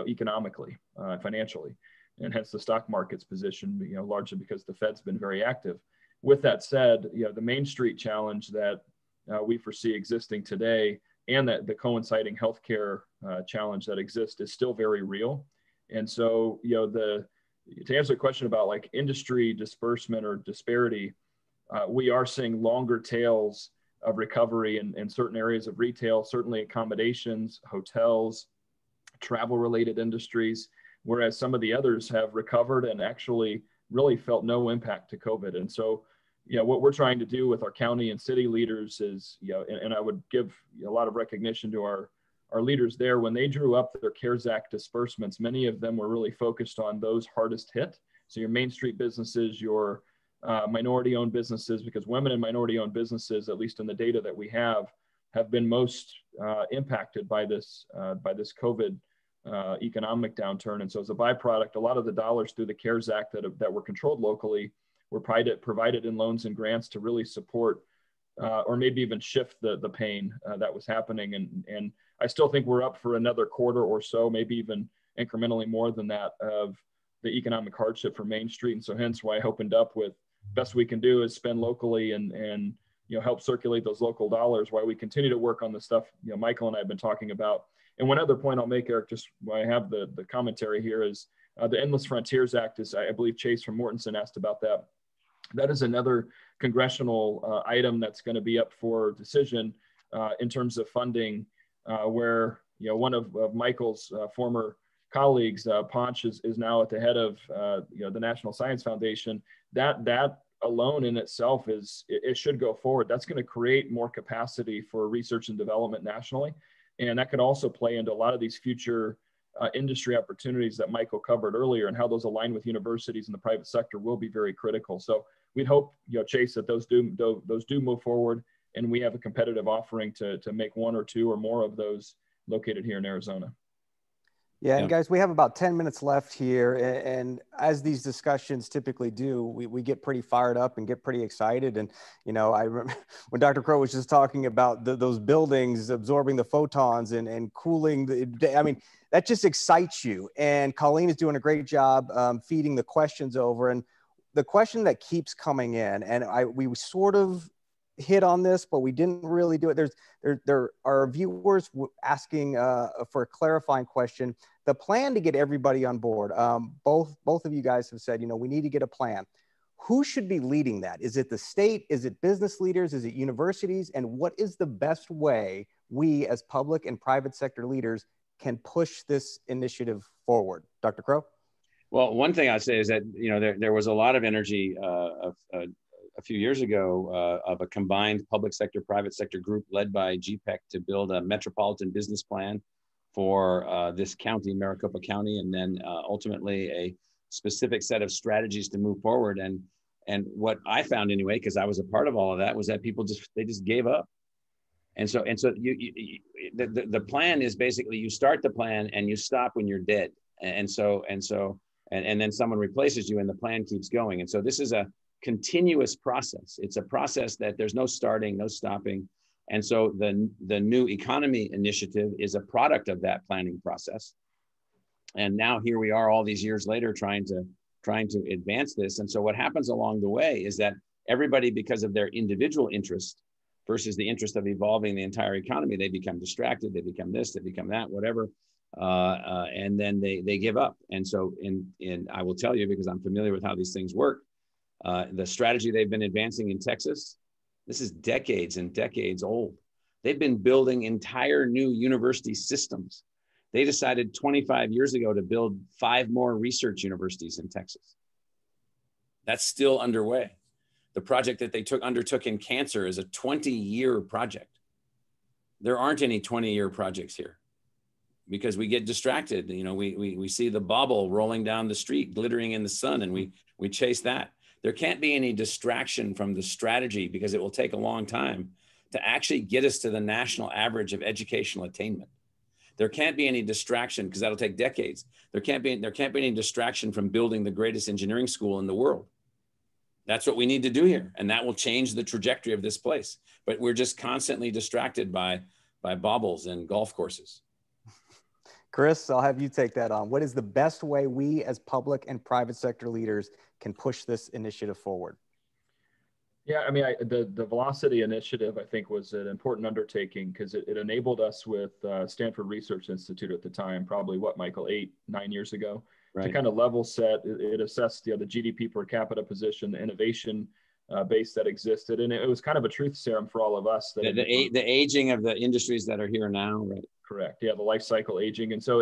economically, financially. And hence the stock market's position, largely because the Fed's been very active. With that said, the Main Street challenge that we foresee existing today, and that the coinciding healthcare challenge that exists, is still very real. And so, to answer the question about like industry disbursement or disparity, we are seeing longer tails of recovery in certain areas of retail, certainly accommodations, hotels, travel-related industries, whereas some of the others have recovered and actually really felt no impact to COVID. And so, what we're trying to do with our county and city leaders is, and I would give a lot of recognition to our our leaders there, when they drew up their CARES Act disbursements, many of them were really focused on those hardest hit. So your Main Street businesses, your minority-owned businesses, because women and minority-owned businesses, at least in the data that we have been most impacted by this COVID economic downturn. And so as a byproduct, a lot of the dollars through the CARES Act that were controlled locally were provided in loans and grants to really support or maybe even shift the pain that was happening. And I still think we're up for another quarter or so, maybe even incrementally more than that, of the economic hardship for Main Street. And so hence why I opened up with best we can do is spend locally and help circulate those local dollars while we continue to work on the stuff Michael and I have been talking about. And one other point I'll make, Eric, just while I have the commentary here, is the Endless Frontiers Act is, I believe Chase from Mortensen asked about that. That is another congressional item that's going to be up for decision in terms of funding, where one of Michael's former colleagues, Ponch, is now at the head of the National Science Foundation. That alone in itself it should go forward. That's going to create more capacity for research and development nationally, and that could also play into a lot of these future industry opportunities that Michael covered earlier, and how those align with universities and the private sector will be very critical. So we'd hope, Chase, that those do move forward, and we have a competitive offering to make one or two or more of those located here in Arizona. Yeah, and guys, we have about 10 minutes left here. And as these discussions typically do, we get pretty fired up and get pretty excited. And, I remember when Dr. Crow was just talking about those buildings absorbing the photons and cooling, that just excites you. And Colleen is doing a great job feeding the questions over. And the question that keeps coming in, and we sort of hit on this, but we didn't really do it. There are viewers asking for a clarifying question. The plan to get everybody on board. Both of you guys have said, we need to get a plan. Who should be leading that? Is it the state? Is it business leaders? Is it universities? And what is the best way we as public and private sector leaders can push this initiative forward? Dr. Crow? Well, one thing I'd say is that, there was a lot of energy a few years ago of a combined public sector, private sector group led by GPEC to build a metropolitan business plan for this county, Maricopa County, and then ultimately a specific set of strategies to move forward. And what I found anyway, because I was a part of all of that, was that people just gave up. And so the plan is basically you start the plan and you stop when you're dead. And then someone replaces you and the plan keeps going. And so this is a continuous process. It's a process that there's no starting, no stopping. And so the New Economy Initiative is a product of that planning process. And now here we are all these years later trying to advance this. And so what happens along the way is that everybody, because of their individual interest versus the interest of evolving the entire economy, they become distracted, they become this, they become that, whatever. And then they give up. And so I will tell you, because I'm familiar with how these things work, the strategy they've been advancing in Texas, this is decades and decades old. They've been building entire new university systems. They decided 25 years ago to build 5 more research universities in Texas. That's still underway. The project that they undertook in cancer is a 20-year project. There aren't any 20-year projects here because we get distracted. We see the bauble rolling down the street, glittering in the sun, and we chase that. There can't be any distraction from the strategy because it will take a long time to actually get us to the national average of educational attainment. There can't be any distraction because that'll take decades. There can't be any distraction from building the greatest engineering school in the world. That's what we need to do here. And that will change the trajectory of this place. But we're just constantly distracted by baubles and golf courses. Chris, I'll have you take that on. What is the best way we as public and private sector leaders can push this initiative forward? Yeah, the Velocity Initiative, I think, was an important undertaking because it enabled us with Stanford Research Institute at the time, probably Michael, 8-9 years ago, right, to kind of level set. It assessed the GDP per capita position, the innovation base that existed. And it was kind of a truth serum for all of us. That the aging of the industries that are here now, right? Correct. Yeah, the life cycle aging. And so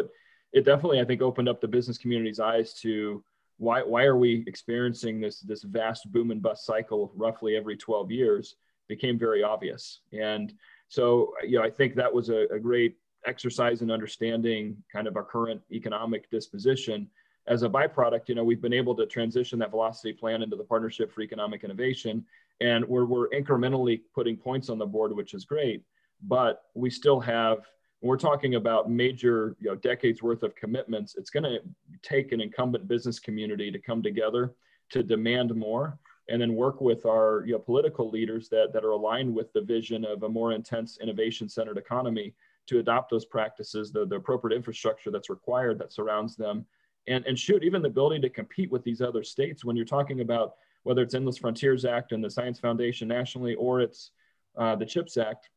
it definitely, I think, opened up the business community's eyes to why are we experiencing this vast boom and bust cycle roughly every 12 years became very obvious. And so, I think that was a great exercise and understanding kind of our current economic disposition. As a byproduct, we've been able to transition that velocity plan into the Partnership for Economic Innovation, and we're incrementally putting points on the board, which is great. But we still have, we're talking about major, decades worth of commitments. It's going to take an incumbent business community to come together to demand more, and then work with our political leaders that are aligned with the vision of a more intense innovation-centered economy to adopt those practices, the appropriate infrastructure that's required that surrounds them, and shoot, even the ability to compete with these other states. When you're talking about whether it's Endless Frontiers Act and the Science Foundation nationally, or it's the CHIPS Act,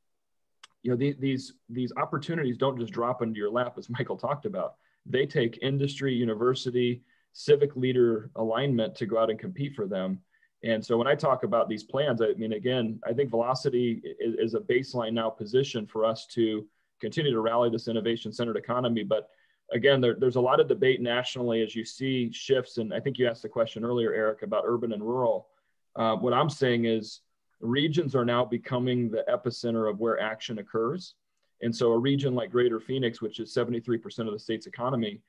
these opportunities don't just drop into your lap, as Michael talked about. They take industry, university, civic leader alignment to go out and compete for them. And so when I talk about these plans, I mean, again, I think velocity is a baseline now position for us to continue to rally this innovation-centered economy. But again, there's a lot of debate nationally as you see shifts. And I think you asked the question earlier, Eric, about urban and rural. What I'm saying is regions are now becoming the epicenter of where action occurs. And so a region like Greater Phoenix, which is 73% of the state's economy,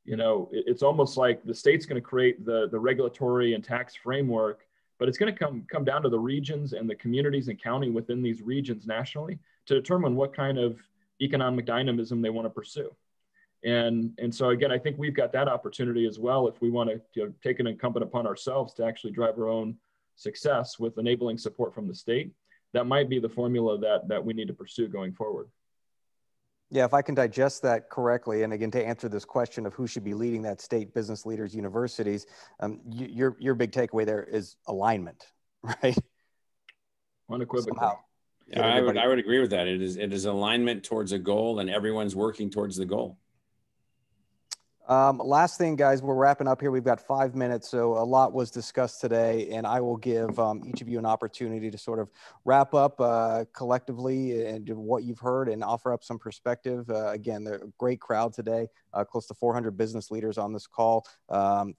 it's almost like the state's going to create the regulatory and tax framework, but it's going to come down to the regions and the communities and county within these regions nationally to determine what kind of economic dynamism they want to pursue. And so again, I think we've got that opportunity as well if we want to take an incumbent upon ourselves to actually drive our own success with enabling support from the state. That might be the formula that we need to pursue going forward. Yeah, if I can digest that correctly, and again, to answer this question of who should be leading that state, business leaders, universities, your big takeaway there is alignment, right? Unequivocally. Somehow. Yeah, I would agree with that. It is alignment towards a goal, and everyone's working towards the goal. Last thing, guys, we're wrapping up here. We've got 5 minutes, so a lot was discussed today, and I will give each of you an opportunity to sort of wrap up collectively and what you've heard and offer up some perspective. Again, they're a great crowd today, close to 400 business leaders on this call.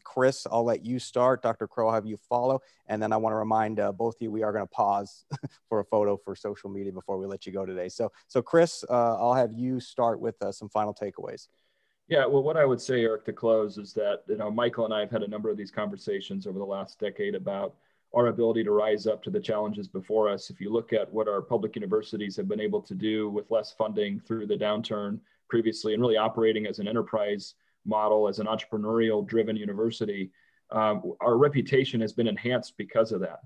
Chris, I'll let you start. Dr. Crow, I'll have you follow. And then I want to remind both of you, we are going to pause for a photo for social media before we let you go today. So Chris, I'll have you start with some final takeaways. Yeah, well, what I would say, Eric, to close is that, Michael and I have had a number of these conversations over the last decade about our ability to rise up to the challenges before us. If you look at what our public universities have been able to do with less funding through the downturn previously, and really operating as an enterprise model, as an entrepreneurial driven university, our reputation has been enhanced because of that.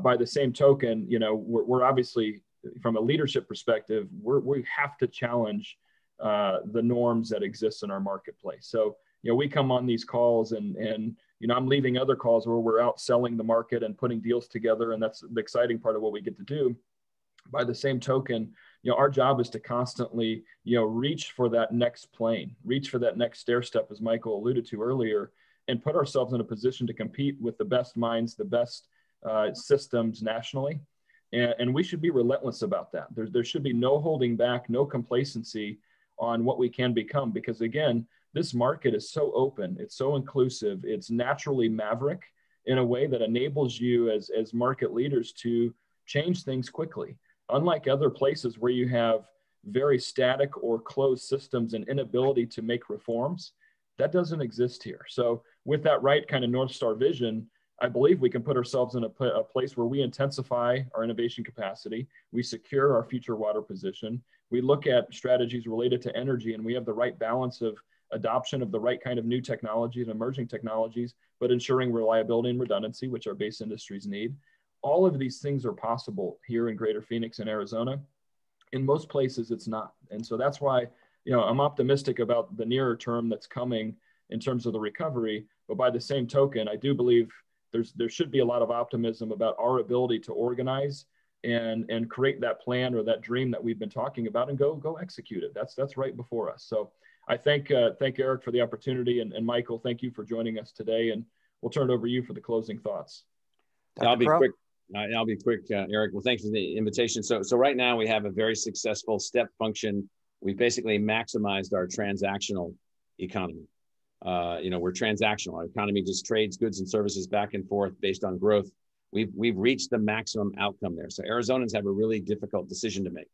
By the same token, we're obviously, from a leadership perspective, we have to challenge the norms that exist in our marketplace. So, we come on these calls and I'm leaving other calls where we're out selling the market and putting deals together. And that's the exciting part of what we get to do. By the same token, our job is to constantly, reach for that next plane, reach for that next stair step, as Michael alluded to earlier, and put ourselves in a position to compete with the best minds, the best systems nationally. And we should be relentless about that. There should be no holding back, no complacency on what we can become, because again, this market is so open, it's so inclusive, it's naturally maverick in a way that enables you as market leaders to change things quickly. Unlike other places where you have very static or closed systems and inability to make reforms, that doesn't exist here. So with that right kind of North Star vision, I believe we can put ourselves in a place where we intensify our innovation capacity, we secure our future water position, we look at strategies related to energy, and we have the right balance of adoption of the right kind of new technologies and emerging technologies, but ensuring reliability and redundancy, which our base industries need. All of these things are possible here in Greater Phoenix and Arizona. In most places, it's not. And so that's why, I'm optimistic about the nearer term that's coming in terms of the recovery. But by the same token, I do believe there should be a lot of optimism about our ability to organize and create that plan or that dream that we've been talking about and go execute it. That's right before us. So I thank Eric for the opportunity, and Michael, thank you for joining us today. And we'll turn it over to you for the closing thoughts. I'll be quick. Eric. Well, thanks for the invitation. So right now we have a very successful step function. We've basically maximized our transactional economy. We're transactional. Our economy just trades goods and services back and forth based on growth. We've reached the maximum outcome there. So Arizonans have a really difficult decision to make.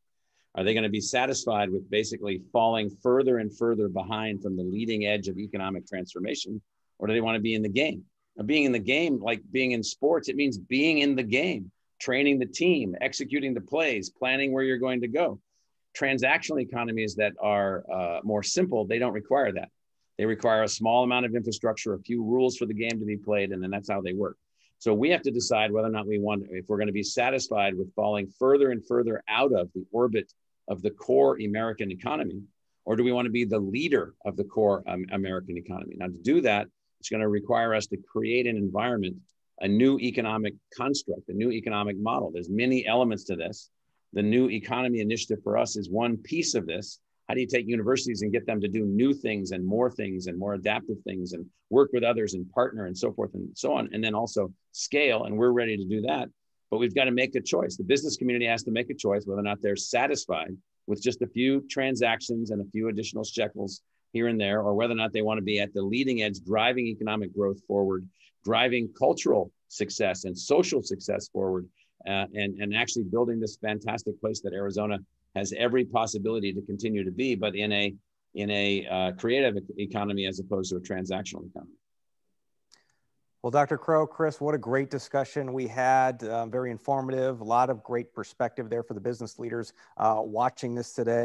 Are they going to be satisfied with basically falling further and further behind from the leading edge of economic transformation? Or do they want to be in the game? Now, being in the game, like being in sports, it means being in the game, training the team, executing the plays, planning where you're going to go. Transactional economies that are more simple, they don't require that. They require a small amount of infrastructure, a few rules for the game to be played, and then that's how they work. So we have to decide whether or not if we're going to be satisfied with falling further and further out of the orbit of the core American economy, or do we want to be the leader of the core American economy? Now, to do that, it's going to require us to create an environment, a new economic construct, a new economic model. There's many elements to this. The New Economy Initiative for us is one piece of this. How do you take universities and get them to do new things and more adaptive things and work with others and partner and so forth and so on, and then also scale, and we're ready to do that. But we've got to make a choice. The business community has to make a choice whether or not they're satisfied with just a few transactions and a few additional shekels here and there, or whether or not they want to be at the leading edge, driving economic growth forward, driving cultural success and social success forward, and actually building this fantastic place that Arizona has every possibility to continue to be, but in a creative economy as opposed to a transactional economy. Well, Dr. Crow, Chris, what a great discussion we had. Very informative, a lot of great perspective there for the business leaders watching this today.